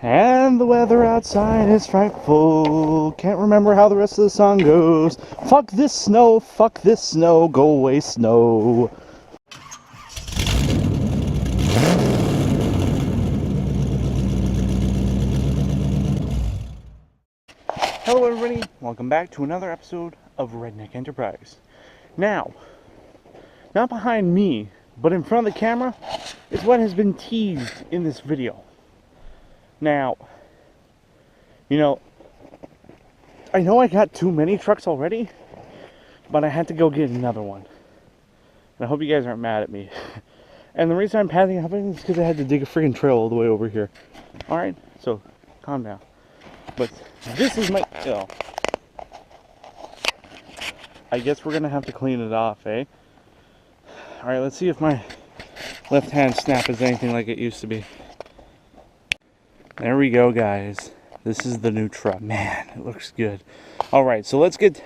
And the weather outside is frightful. Can't remember how the rest of the song goes. Fuck this snow, go away snow. Hello everybody, welcome back to another episode of Redneck Enterprise. Now, not behind me, but in front of the camera, is what has been teased in this video. Now, you know I got too many trucks already, but I had to go get another one. And I hope you guys aren't mad at me. And the reason I'm padding up is because I had to dig a freaking trail all the way over here. Alright, so calm down. But this is my... Oh. I guess we're gonna have to clean it off, eh? Alright, let's see if my left hand snap is anything like it used to be. There we go, guys. This is the new truck. Man, it looks good. Alright, so let's get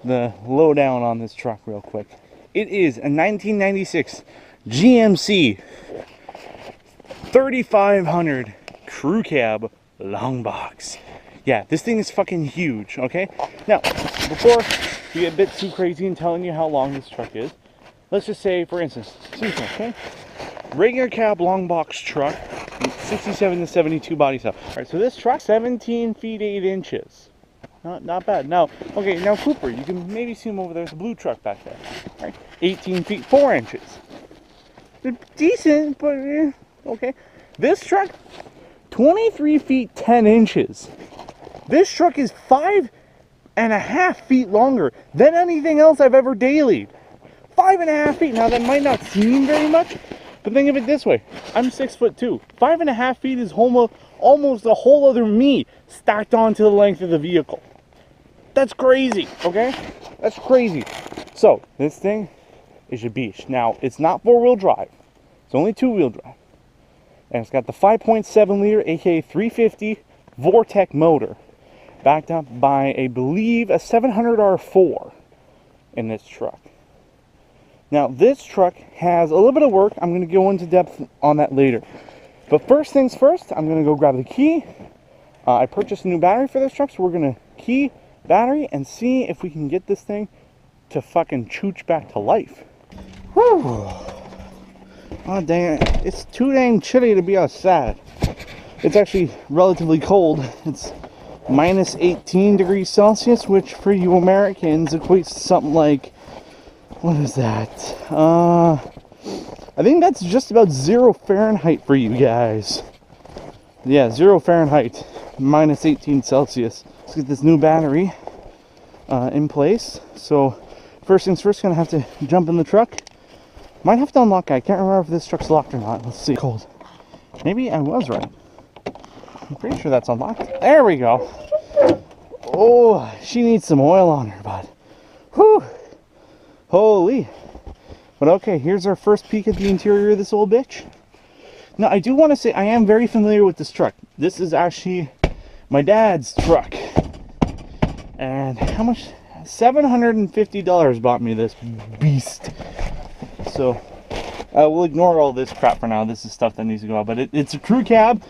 the lowdown on this truck real quick. It is a 1996 GMC 3500 crew cab long box. Yeah, this thing is fucking huge, okay? Now, before you get a bit too crazy in telling you how long this truck is, let's just say, for instance, okay? Regular cab long box truck, 67 to 72 body style. Alright, so this truck, 17 feet 8 inches. Not bad. Now, okay, now Cooper, you can maybe see him over there. There's a blue truck back there. Right? 18 feet 4 inches. They're decent, but okay. This truck, 23 feet 10 inches. This truck is 5.5 feet longer than anything else I've ever dailied. 5.5 feet. Now that might not seem very much, but think of it this way. I'm 6'2". 5.5 feet is almost a whole other me stacked onto the length of the vehicle. That's crazy, okay? That's crazy. So, this thing is a beast. Now, it's not 4-wheel drive. It's only 2-wheel drive. And it's got the 5.7 liter, aka 350 Vortec motor, backed up by, I believe, a 700R4 in this truck. Now, this truck has a little bit of work. I'm going to go into depth on that later. But first things first, I'm going to go grab the key. I purchased a new battery for this truck, so we're going to key battery and see if we can get this thing to fucking chooch back to life. Whew. Oh, dang it. It's too dang chilly to be outside. It's actually relatively cold. It's minus 18 degrees Celsius, which for you Americans equates to something like, what is that? I think that's just about 0 Fahrenheit for you guys. Yeah, 0 Fahrenheit, minus 18 Celsius. Let's get this new battery in place. So, first things first, gonna have to jump in the truck. Might have to unlock it. I can't remember if this truck's locked or not. Let's see. Cold. Maybe I was right. I'm pretty sure that's unlocked. There we go. Oh, she needs some oil on her, bud. Whew. Holy. But okay, here's our first peek at the interior of this old bitch. Now, I do want to say I am very familiar with this truck. This is actually my dad's truck. And how much? $750 bought me this beast. So, we'll ignore all this crap for now. This is stuff that needs to go out. But it's a crew cab,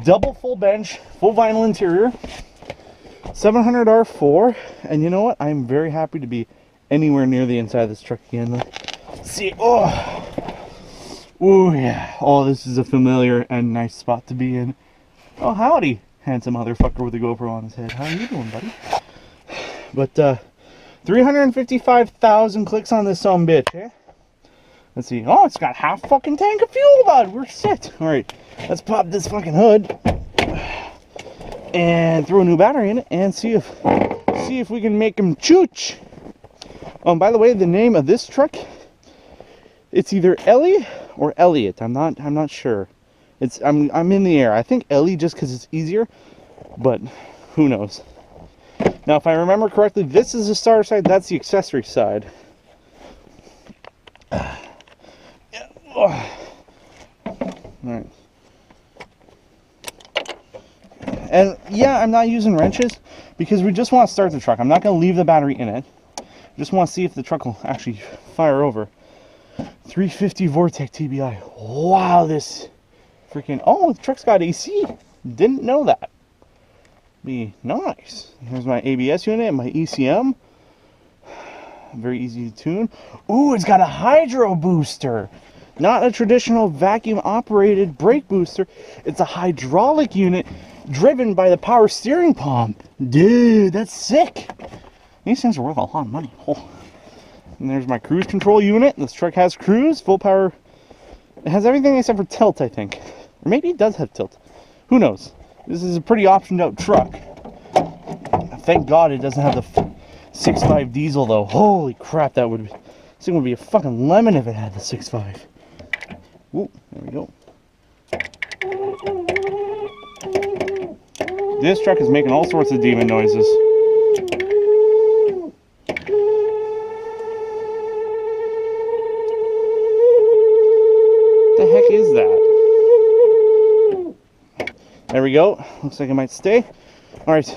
double full bench, full vinyl interior, 700R4. And you know what? I'm very happy to be anywhere near the inside of this truck again. Let's see. Oh, yeah. Oh, this is a familiar and nice spot to be in. Oh, howdy, handsome motherfucker with a GoPro on his head. How you doing, buddy? But 355,000 clicks on this bitch, eh? Let's see. Oh, it's got half fucking tank of fuel, bud. We're set. All right, let's pop this fucking hood and throw a new battery in it and see if we can make him chooch. By the way, the name of this truck, it's either Ellie or Elliot. I'm not sure. I'm in the air. I think Ellie just because it's easier, but who knows. Now, if I remember correctly, this is the starter side. That's the accessory side. All right. And yeah, I'm not using wrenches because we just want to start the truck. I'm not going to leave the battery in it. Just want to see if the truck will actually fire over. 350 Vortec TBI. Wow, this freaking... Oh, the truck's got AC. Didn't know that. Be nice. Here's my ABS unit and my ECM. Very easy to tune. Ooh, it's got a hydro booster. Not a traditional vacuum operated brake booster. It's a hydraulic unit driven by the power steering pump. Dude, that's sick. These things are worth a lot of money. Oh. And there's my cruise control unit. This truck has cruise, full power. It has everything except for tilt, I think. Or maybe it does have tilt. Who knows? This is a pretty optioned out truck. Thank God it doesn't have the 6.5 diesel though. Holy crap, that would be, this thing would be a fucking lemon if it had the 6.5. Whoa, there we go. This truck is making all sorts of demon noises. What the heck is that? There we go. Looks like it might stay. Alright.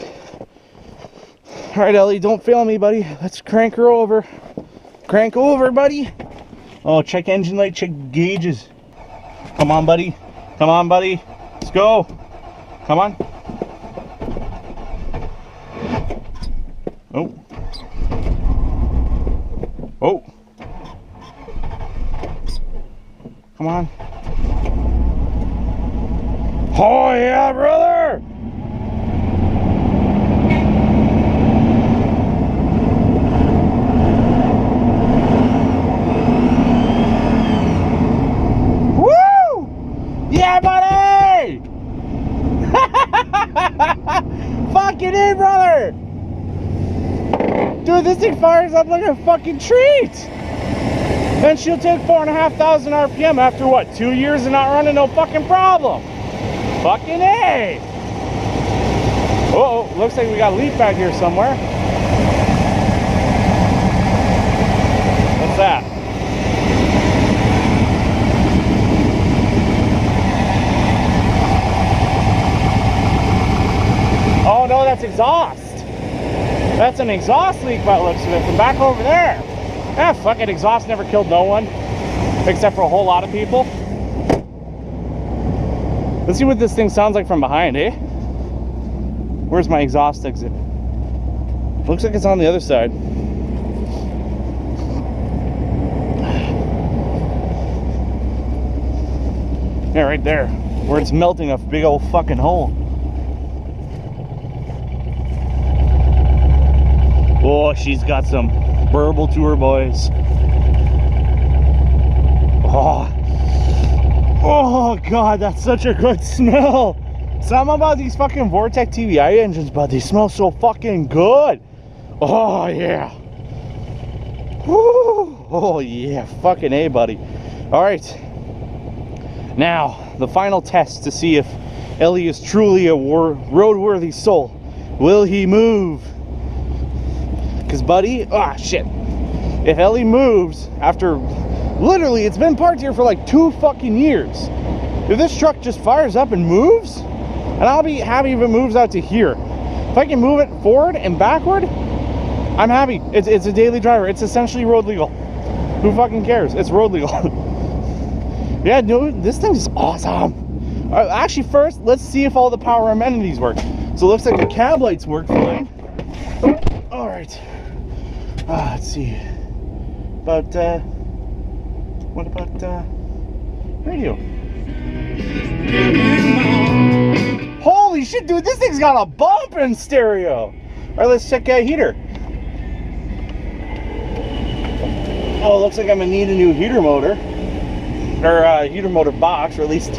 Alright, Ellie, don't fail me, buddy. Let's crank her over. Crank over, buddy. Oh, check engine light, check gauges. Come on, buddy. Come on, buddy. Let's go. Come on. Oh. Oh. Come on. Oh, yeah, brother! Woo! Yeah, buddy! Fucking A, brother! Dude, this thing fires up like a fucking treat! Then she'll take 4,500 RPM after what, 2 years of not running, no fucking problem. Fucking A! Uh-oh, looks like we got a leaf back here somewhere. What's that? Oh no, that's exhaust. That's an exhaust leak by the looks of it from back over there. Ah, fuck it, exhaust never killed no one. Except for a whole lot of people. Let's see what this thing sounds like from behind, eh? Where's my exhaust exit? Looks like it's on the other side. Yeah, right there. Where it's melting a big old fucking hole. Oh, she's got some burble to her, boys. Oh. Oh god, that's such a good smell. Something about these fucking Vortec TVI engines, but they smell so fucking good. Oh yeah. Woo. Oh yeah, fucking A, buddy. Alright. Now, the final test to see if Ellie is truly a roadworthy soul. Will he move? Because, buddy, shit. If Ellie moves after... Literally, it's been parked here for like 2 fucking years. If this truck just fires up and moves, and I'll be happy if it moves out to here. If I can move it forward and backward, I'm happy. It's a daily driver. It's essentially road legal. Who fucking cares? It's road legal. Yeah, dude, this thing is awesome. Actually, first, let's see if all the power amenities work. So it looks like the cab lights work fine. All right. Let's see. What about radio? Holy shit, dude, this thing's got a bump in stereo. All right, let's check heater. Oh, it looks like I'm gonna need a new heater motor. Or heater motor box, or at least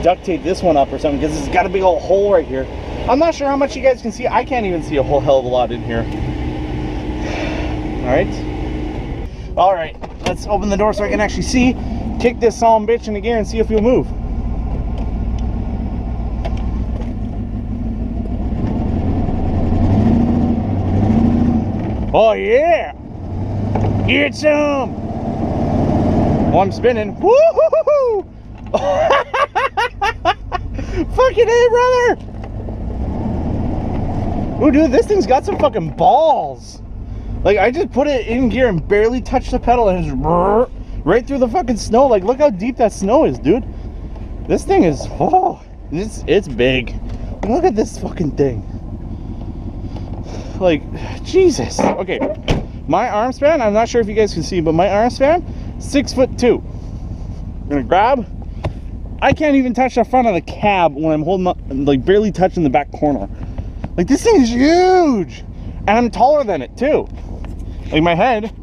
duct tape this one up or something, because it's got a big old hole right here. I'm not sure how much you guys can see. I can't even see a whole hell of a lot in here. All right, let's open the door so I can actually see. Kick this some bitch into gear and see if you'll move. Oh yeah, get some. Oh, I'm spinning. Woo-hoo-hoo-hoo. Fucking A, brother. Oh, dude, this thing's got some fucking balls. Like, I just put it in gear and barely touched the pedal and it's right through the fucking snow. Like, look how deep that snow is, dude. This thing is, oh. It's big. Look at this fucking thing. Like, Jesus. Okay, my arm span, I'm not sure if you guys can see, but my arm span, 6'2". I'm gonna grab. I can't even touch the front of the cab when I'm holding up, like barely touching the back corner. Like, this thing is huge, and I'm taller than it too. Like my head,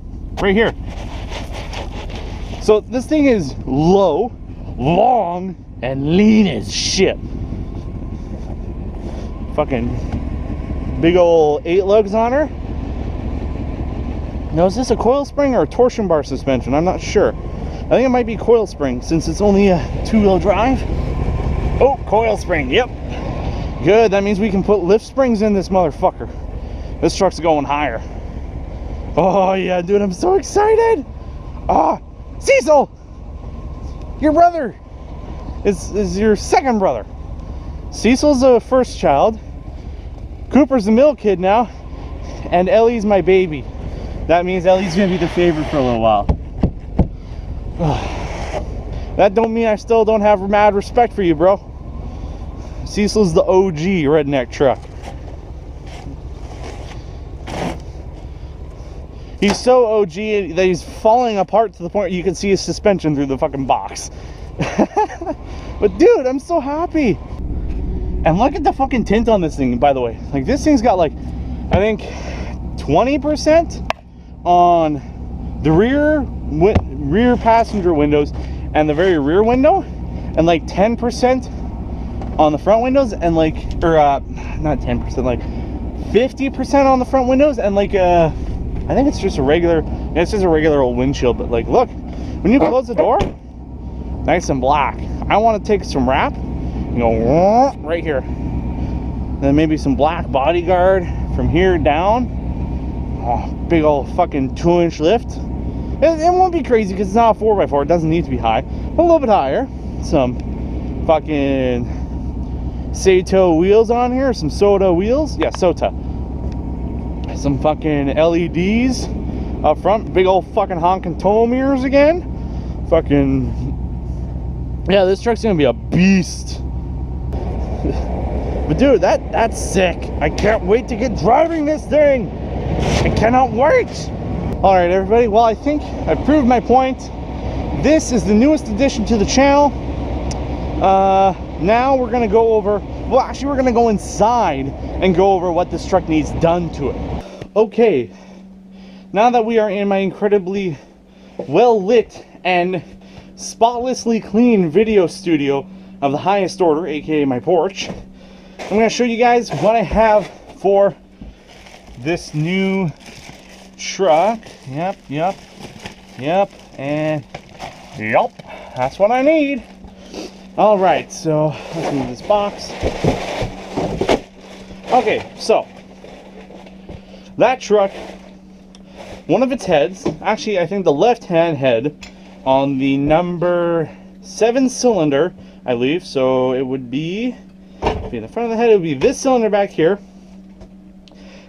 right here. So this thing is low, long, and lean as shit. Fucking big old 8 lugs on her. Now, is this a coil spring or a torsion bar suspension? I'm not sure. I think it might be coil spring since it's only a 2-wheel drive. Oh, coil spring, yep. Good, that means we can put lift springs in this motherfucker. This truck's going higher. Oh yeah, dude, I'm so excited. Ah, Cecil, your brother is your second brother. Cecil's the first child. Cooper's the middle kid now. And Ellie's my baby. That means Ellie's gonna be the favorite for a little while. That don't mean I still don't have mad respect for you, bro. Cecil's the OG redneck truck. He's so OG that he's falling apart to the point where you can see his suspension through the fucking box. But dude, I'm so happy. And look at the fucking tint on this thing, by the way. Like, this thing's got like, I think 20% on the rear passenger windows and the very rear window, and like 10% on the front windows, and like, or not 10%, like 50% on the front windows, and like I think it's just a regular, it's just a regular old windshield. But like, look, when you close the door, nice and black. I want to take some wrap and go right here, then maybe some black bodyguard from here down. Oh, big old fucking 2-inch lift. It won't be crazy because it's not a 4x4. It doesn't need to be high, but a little bit higher. Some fucking Sato wheels on here, some Sota wheels. Yeah, Sota. Some fucking LEDs up front. Big old fucking honking tow mirrors again. Fucking, yeah, this truck's gonna be a beast. But dude, that's sick. I can't wait to get driving this thing. I cannot wait. All right, everybody. Well, I think I proved my point. This is the newest addition to the channel. Now we're gonna go over, well, actually we're gonna go inside and go over what this truck needs done to it. Okay, now that we are in my incredibly well lit and spotlessly clean video studio of the highest order, aka my porch, I'm gonna show you guys what I have for this new truck. Yep, and yep, that's what I need. All right, so let's move this box. Okay, so that truck, one of its heads, actually I think the left-hand head on the number 7 cylinder, I believe, so it would be in the front of the head, it would be this cylinder back here.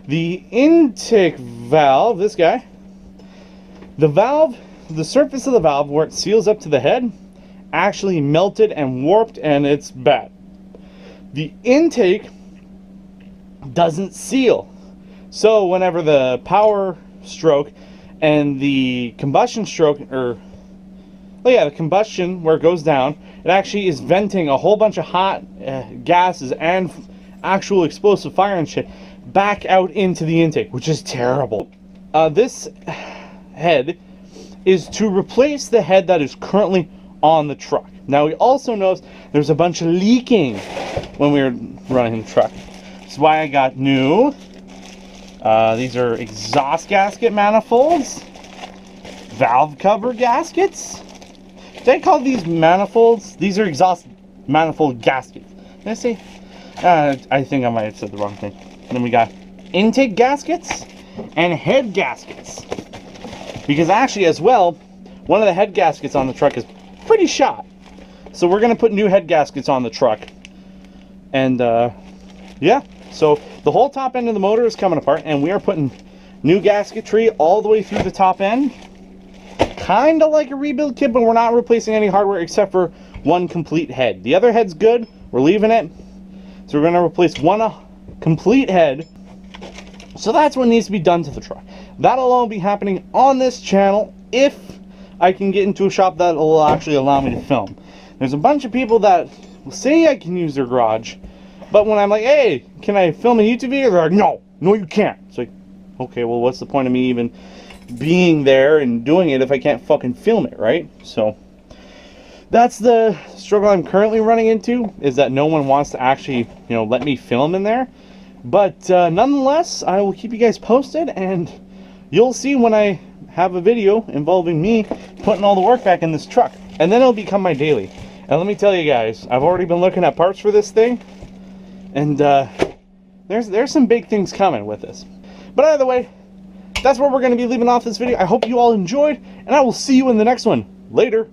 The intake valve, this guy, the valve, the surface of the valve where it seals up to the head actually melted and warped, and it's bad. The intake doesn't seal, so whenever the power stroke and the combustion stroke, or oh yeah, the combustion where it goes down, it actually is venting a whole bunch of hot gases and actual explosive fire and shit back out into the intake, which is terrible. This head is to replace the head that is currently on the truck. Now, we also noticed there's a bunch of leaking when we were running the truck. That's why I got new. These are exhaust gasket manifolds, valve cover gaskets. Did I call these manifolds? These are exhaust manifold gaskets. Did I say? I think I might have said the wrong thing. And then we got intake gaskets and head gaskets. Because actually, as well, one of the head gaskets on the truck is pretty shot. So we're going to put new head gaskets on the truck. And yeah, so the whole top end of the motor is coming apart, and we are putting new gasketry all the way through the top end. Kind of like a rebuild kit, but we're not replacing any hardware except for one complete head. The other head's good, We're leaving it. So we're going to replace one complete head. So that's what needs to be done to the truck. That'll all be happening on this channel if I can get into a shop that will actually allow me to film. There's a bunch of people that say I can use their garage, but when I'm like, hey, can I film a YouTube video? They're like, no, you can't. It's like, okay, well, what's the point of me even being there and doing it if I can't fucking film it, right? So that's the struggle I'm currently running into, is that no one wants to actually, let me film in there. But nonetheless, I will keep you guys posted, and you'll see when I have a video involving me putting all the work back in this truck. And then it'll become my daily. And let me tell you guys, I've already been looking at parts for this thing, and there's some big things coming with this. But either way, that's where we're going to be leaving off this video. I hope you all enjoyed, and I will see you in the next one. Later.